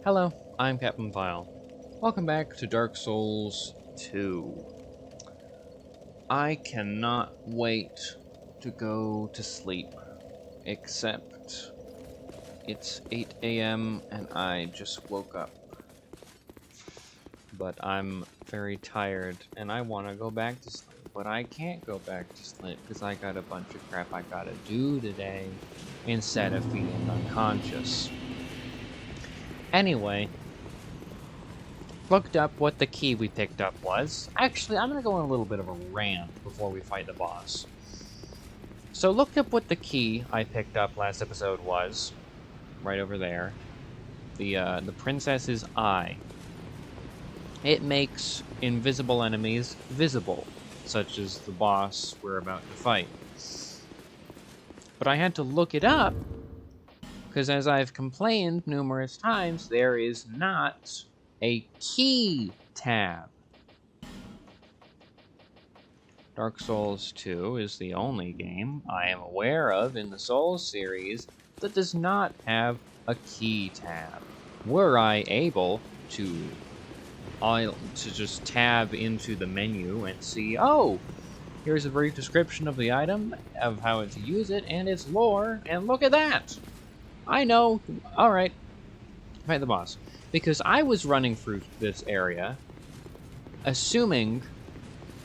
Hello, I'm Captain Vile. Welcome back to Dark Souls 2. I cannot wait to go to sleep, except it's 8 a.m. and I just woke up. But I'm very tired and I want to go back to sleep, but I can't go back to sleep because I got a bunch of crap I gotta do today instead of feeling unconscious. Anyway, looked up what the key we picked up was. Actually, I'm going to go on a little bit of a rant before we fight the boss. So looked up what the key I picked up last episode was. Right over there. The Princess's Eye. It makes invisible enemies visible, such as the boss we're about to fight. But I had to look it up, because as I've complained numerous times, there is not a key tab. Dark Souls 2 is the only game I am aware of in the Souls series that does not have a key tab. Were I able to just tab into the menu and see, oh, here's a brief description of the item, of how to use it, and its lore, and look at that! I know, alright, fight the boss. Because I was running through this area, assuming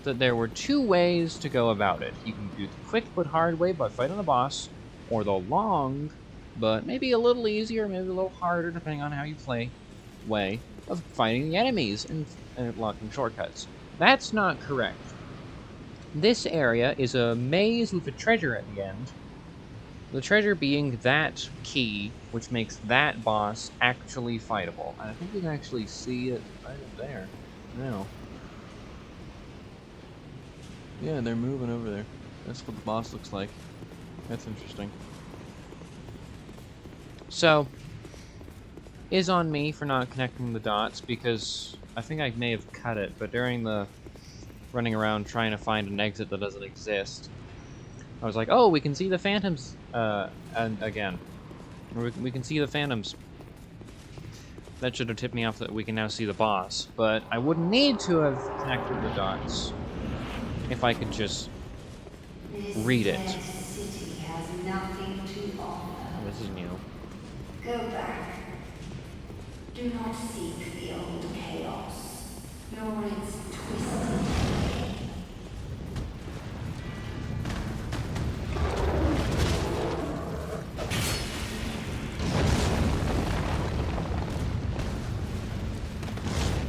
that there were two ways to go about it. You can do the quick but hard way by fighting the boss, or the long, but maybe a little easier, maybe a little harder, depending on how you play, way of fighting the enemies and unlocking shortcuts. That's not correct. This area is a maze with a treasure at the end. The treasure being that key, which makes that boss actually fightable. And I think you can actually see it right up there. Now. Yeah, they're moving over there. That's what the boss looks like. That's interesting. So, is on me for not connecting the dots, because I think I may have cut it, but during the running around trying to find an exit that doesn't exist, I was like, oh, we can see the phantoms, and again. We can see the phantoms. That should have tipped me off that we can now see the boss, but I wouldn't need to have connected the dots if I could just read it. This city has nothing to offer. Oh, this is new. Go back. Do not seek the old chaos, nor its twisted decay.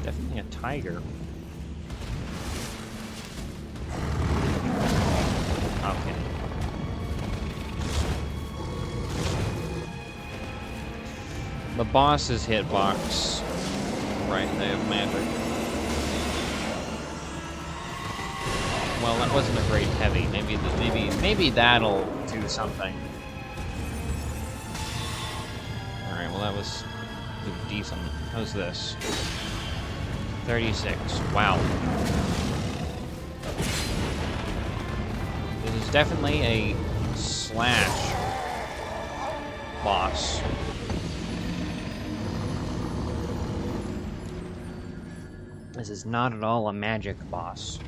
Definitely a tiger. Okay. The boss's hitbox. Right, they have magic. Well, that wasn't a great heavy. Maybe that'll do something. Alright, well that was decent. How's this? 36. Wow. This is definitely a slash boss. This is not at all a magic boss.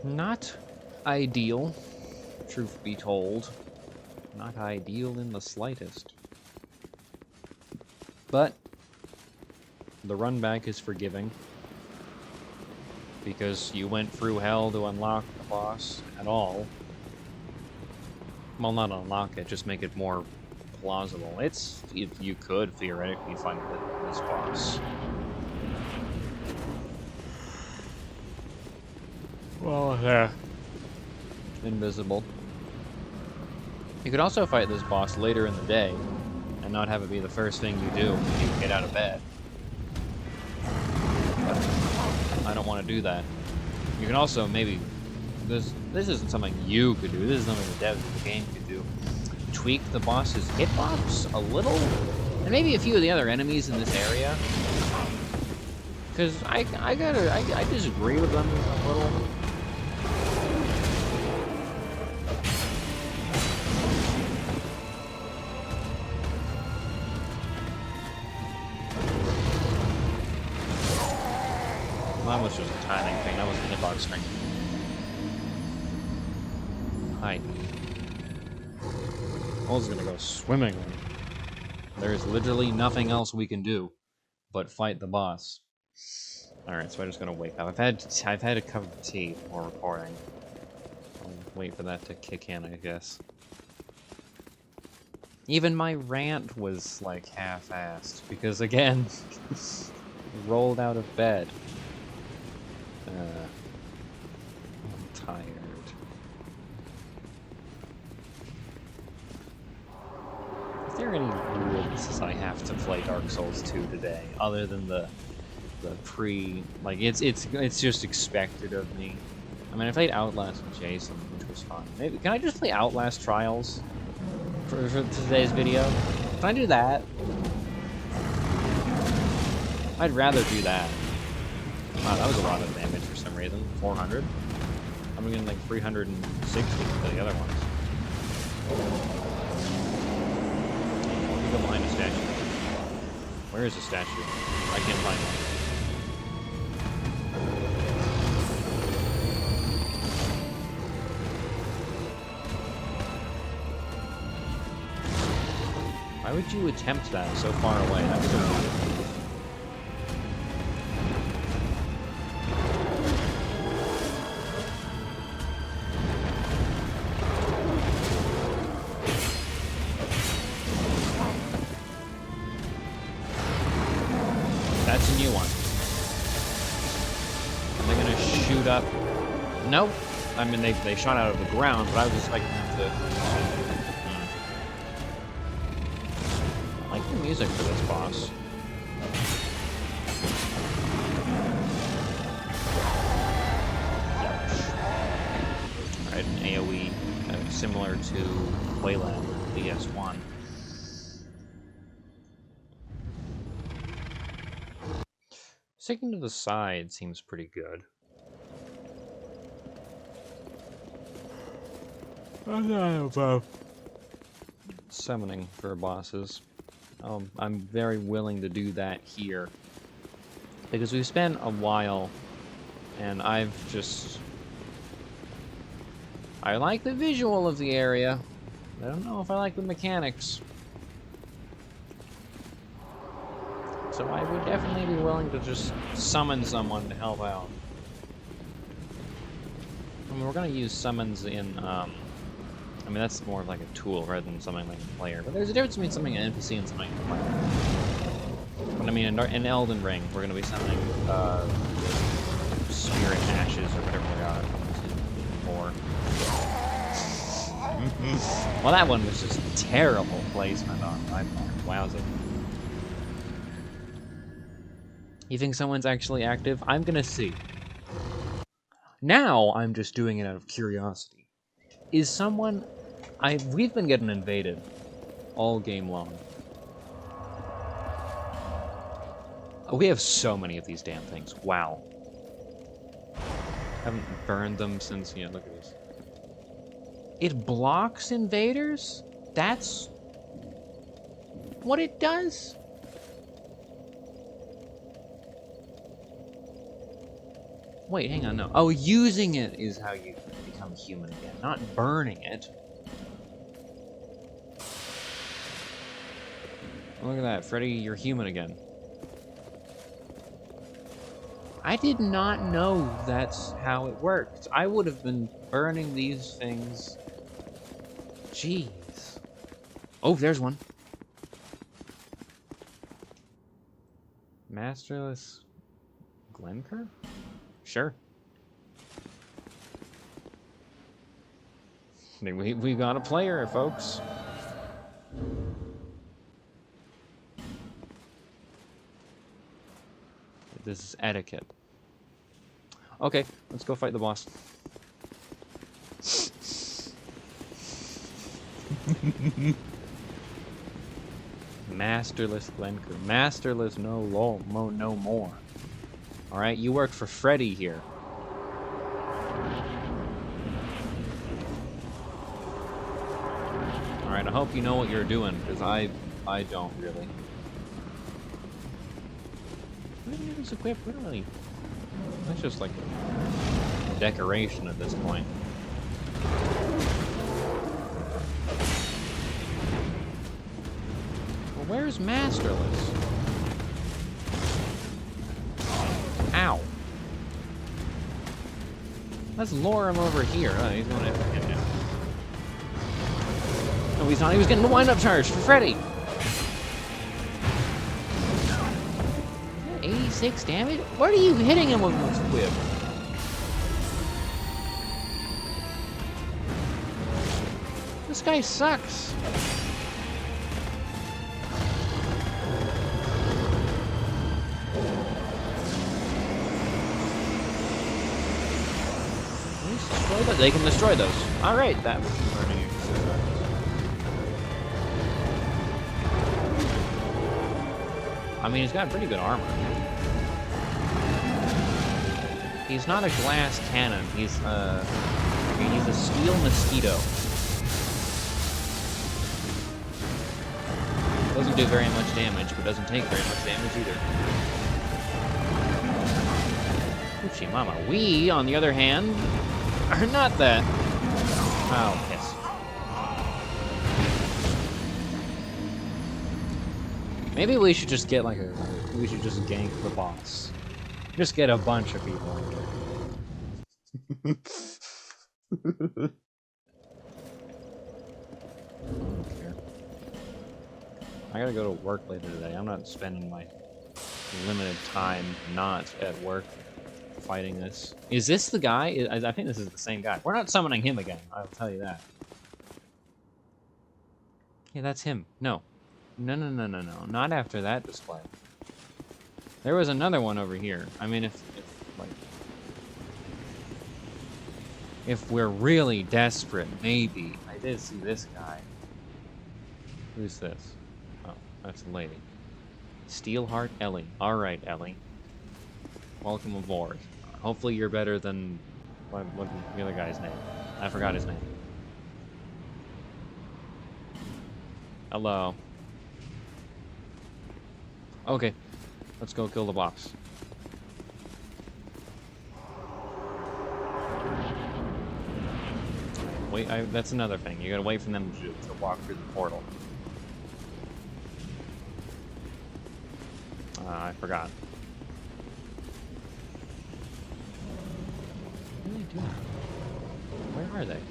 Not ideal, truth be told. Not ideal in the slightest. But the run back is forgiving, because you went through hell to unlock the boss at all. Well, not unlock it, just make it more plausible. You could theoretically fight this boss. Well, yeah. Invisible. You could also fight this boss later in the day, and not have it be the first thing you do when you get out of bed. But I don't want to do that. You can also maybe... This isn't something you could do, this is something the devs of the game could do. Tweak the boss's hitbox a little, and maybe a few of the other enemies in this area. Because I disagree with them a little. that was just a timing thing. That was the hitbox screen. Hi. All's gonna go swimmingly. There's literally nothing else we can do but fight the boss. Alright, so I'm just gonna wake up. I've had a cup of tea before recording. I'll wait for that to kick in, I guess. Even my rant was like half-assed because again, rolled out of bed. I'm tired. Is there any rules I have to play Dark Souls 2 today, other than the like it's just expected of me? I mean, I played Outlast with Jason, which was fun. Maybe can I just play Outlast Trials for today's video? Can I do that? I'd rather do that. Wow, that was a lot of damage for some reason. 400. I'm getting like 360 for the other ones. Go behind a statue. Where is the statue? I can't find one. Why would you attempt that so far away? That's so weird. That's a new one. Are they gonna shoot up? Nope. I mean, they shot out of the ground, but I was expecting them to. I like the music for this boss. Alright, an AoE similar to Wayland DS1. Sticking to the side seems pretty good. Summoning for bosses. I'm very willing to do that here. Because we've spent a while, and I like the visual of the area. I don't know if I like the mechanics. So I would definitely be willing to just summon someone to help out. I mean, we're gonna use summons in, I mean, that's more of like a tool rather than something like a player. But there's a difference between something an NPC and something a player. But I mean, in Elden Ring, we're gonna be summoning, Spirit Ashes or whatever they are. Well, that one was just terrible placement on my part. Wowza. You think someone's actually active? I'm gonna see. Now, I'm just doing it out of curiosity. Is someone... We've been getting invaded all game long. Oh, we have so many of these damn things. Wow. Haven't burned them since, look at this. It blocks invaders? That's what it does? Wait, hang on, no. Oh, using it is how you become human again, not burning it. Oh, look at that, Freddy, you're human again. I did not know that's how it worked. I would have been burning these things. Jeez. Oh, there's one. Masterless Glenker? Sure. I think we got a player, folks. This is etiquette. Okay, let's go fight the boss. Masterless Glenker. Masterless no more. Alright, you work for Freddy here. Alright, I hope you know what you're doing, because I don't really. What is equipped, really? That's just like a decoration at this point. Well, where's Masterless? Ow. Let's lure him over here. Oh, he's going after him now. No, he's not. He was getting the wind-up charge for Freddy. 86 damage? What are you hitting him with this whip? This guy sucks. They can destroy those. All right, that was learning exercise. I mean, he's got pretty good armor. He's not a glass cannon. He's a steel mosquito. Doesn't do very much damage, but doesn't take very much damage either. Oochie mama. We, on the other hand, are not that. Oh, yes. Maybe we should just get like we should just gank the boss. Just get a bunch of people. I don't care. I gotta go to work later today. I'm not spending my limited time not at work fighting this. Is this the guy? I think this is the same guy. We're not summoning him again, I'll tell you that. Yeah, that's him. No. No. Not after that display. There was another one over here. I mean, if we're really desperate, maybe. I did see this guy. Who's this? Oh, that's a lady. Steelheart Ellie. Alright, Ellie. Welcome aboard. Hopefully you're better than... What's the other guy's name? I forgot his name. Hello. Okay. Let's go kill the boss. Wait, that's another thing. You gotta wait for them to walk through the portal. I forgot. What are they doing? Where are they?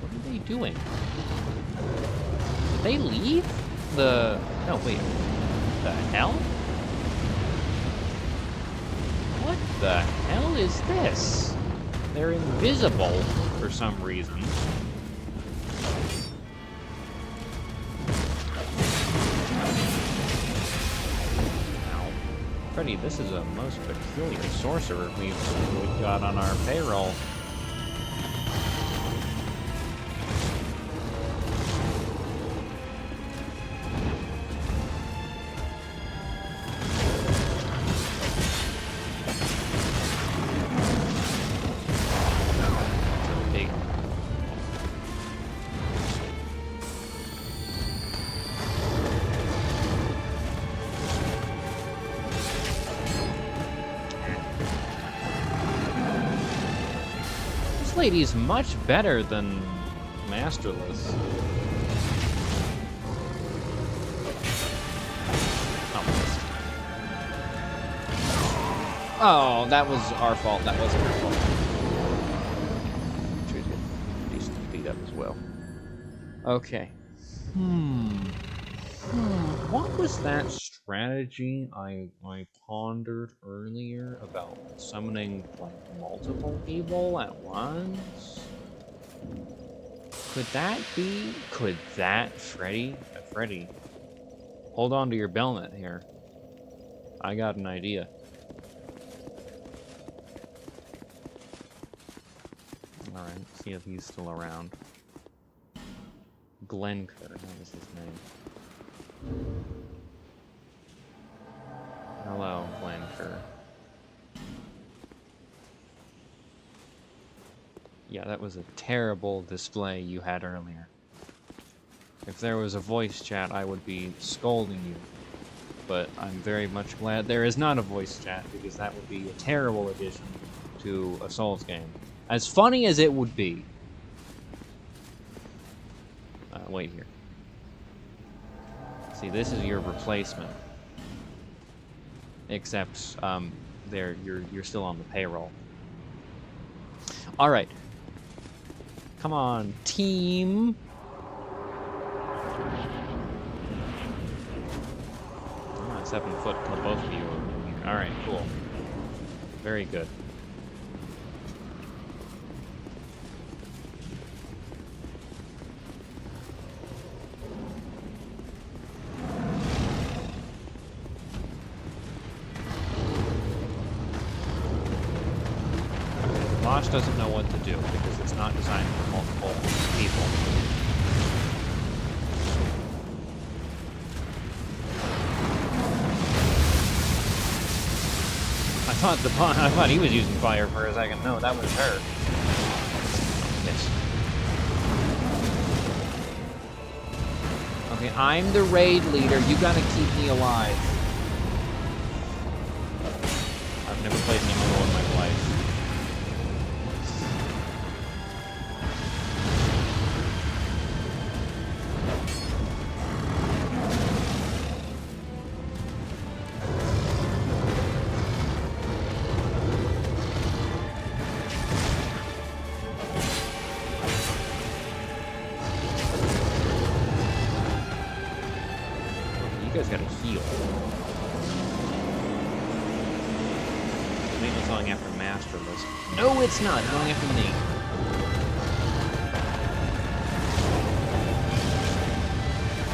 What are they doing? Did they leave? No, wait. The hell? What the hell is this? They're invisible for some reason. Ow. Freddy, this is a most peculiar sorcerer we've got on our payroll. This lady's much better than Masterless. Oh, that was our fault. That wasn't our fault. She was getting decently beat up as well. Okay. What was that strategy I pondered earlier about summoning like multiple people at once? Could that be? Could that Freddy? Freddy, hold on to your belnet here. I got an idea. Alright, see if he's still around. Glenker, that was his name. Hello, Glenker. Yeah, that was a terrible display you had earlier. If there was a voice chat, I would be scolding you. but I'm very much glad there is not a voice chat, because that would be a terrible addition to a Souls game. As funny as it would be. Wait here. See, this is your replacement. Except, you're still on the payroll. All right. Come on, team. Oh, 7 foot for both of you. All right, cool. Very good. Mosh doesn't know what to do because it's not designed for multiple people. I thought he was using fire for a second. No, that was her. Yes. Okay, I'm the raid leader. You gotta keep me alive. I've never played an MMO in my life. You guys gotta heal. Maybe it's going after Masterless. No, it's not. It's going after me.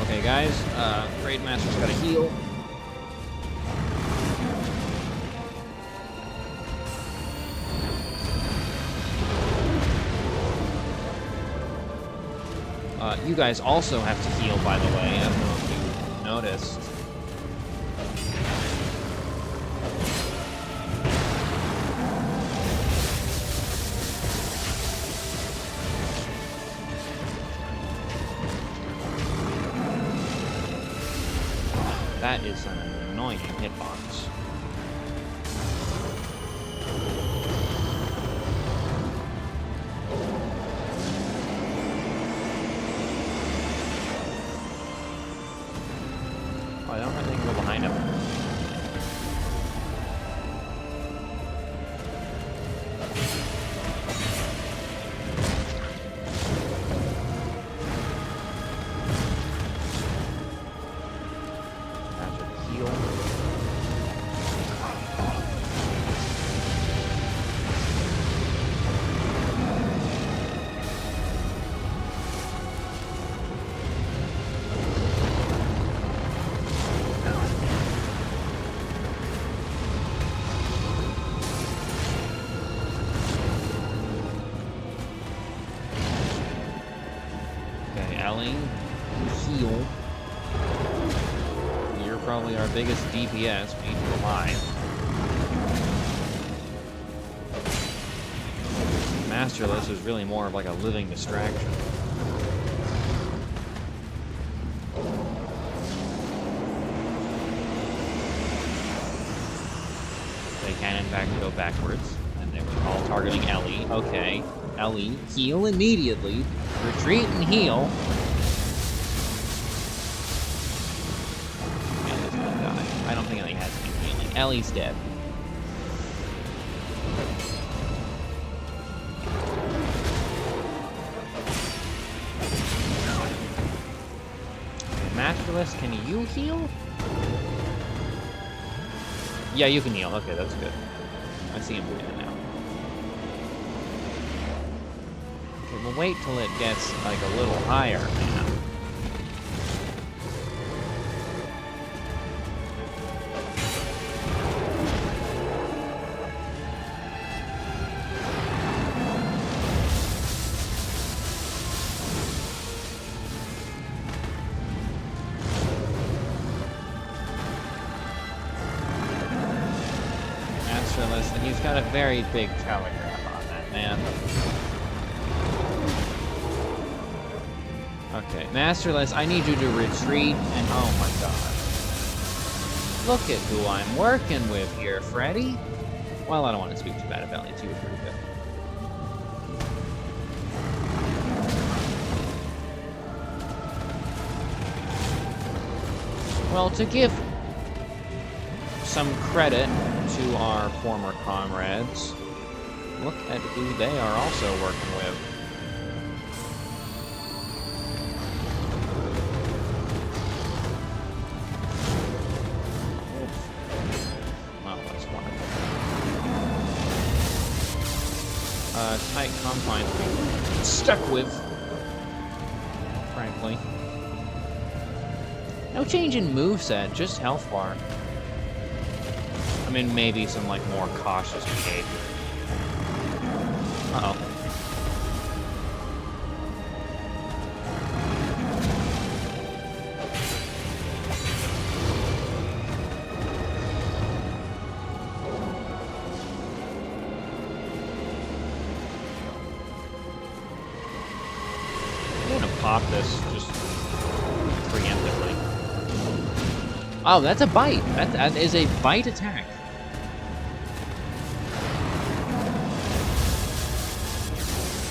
Okay, guys. Raid Master's gotta heal. You guys also have to heal, by the way. I don't know if you noticed. That is an annoying hitbox. Oh, I don't think I can go behind him. Heal. You're probably our biggest DPS. We need you alive. Masterless is really more of like a living distraction. They can in fact go backwards, and they were all targeting Ellie. Okay, Ellie, heal immediately. Retreat and heal. Ellie's gonna die. I don't think Ellie has any healing. Ellie's dead. Masterless, can you heal? Yeah, you can heal. Okay, that's good. I see him doing now. Okay, we'll wait till it gets, like, a little higher, man. And he's got a very big telegraph on that, man. Okay, Masterless, I need you to retreat, and oh my god. Look at who I'm working with here, Freddy. Well, I don't want to speak too bad about it. You were pretty good. Well, to give some credit to our former comrades, look at who they are also working with. Well, that's wonderful. Tight confines we stuck with, frankly. No change in moveset, just health bar. I mean, maybe some, like, more cautious behavior. Uh-oh. I'm gonna pop this just preemptively. Oh, that's a bite. That is a bite attack.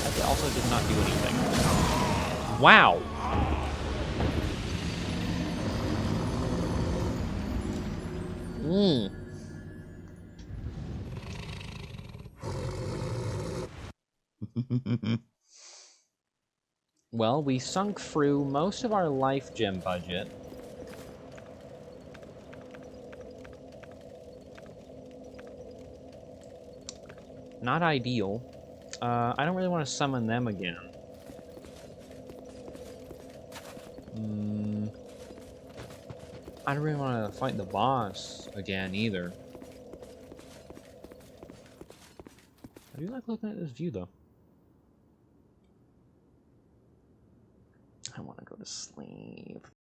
That also did not do anything. Wow. Mmm. Well, we sunk through most of our life gem budget. Not ideal. I don't really want to summon them again. I don't really want to fight the boss again, either. I do like looking at this view, though. I want to go to sleep.